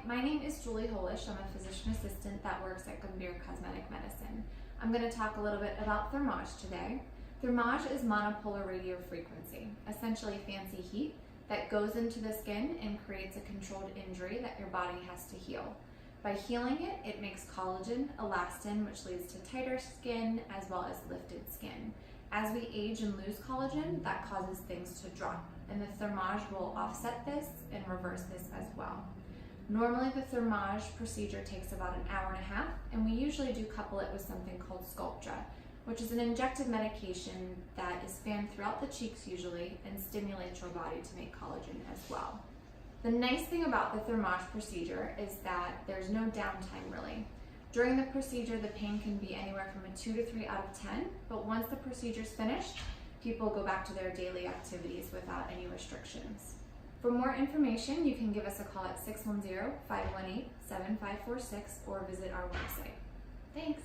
my name is Julie Holish. I'm a physician assistant that works at Gambhir Cosmetic Medicine. I'm going to talk a little bit about Thermage today. Thermage is monopolar radiofrequency, essentially fancy heat that goes into the skin and creates a controlled injury that your body has to heal. By healing it, it makes collagen, elastin, which leads to tighter skin as well as lifted skin. As we age and lose collagen, that causes things to drop, and the Thermage will offset this and reverse this as well. Normally the Thermage procedure takes about an hour and a half, and we usually do couple it with something called Sculptra, which is an injected medication that is fanned throughout the cheeks usually and stimulates your body to make collagen as well. The nice thing about the Thermage procedure is that there's no downtime really. During the procedure, the pain can be anywhere from a 2 to 3 out of 10, but once the procedure's finished, people go back to their daily activities without any restrictions. For more information, you can give us a call at 610-518-7546 or visit our website. Thanks.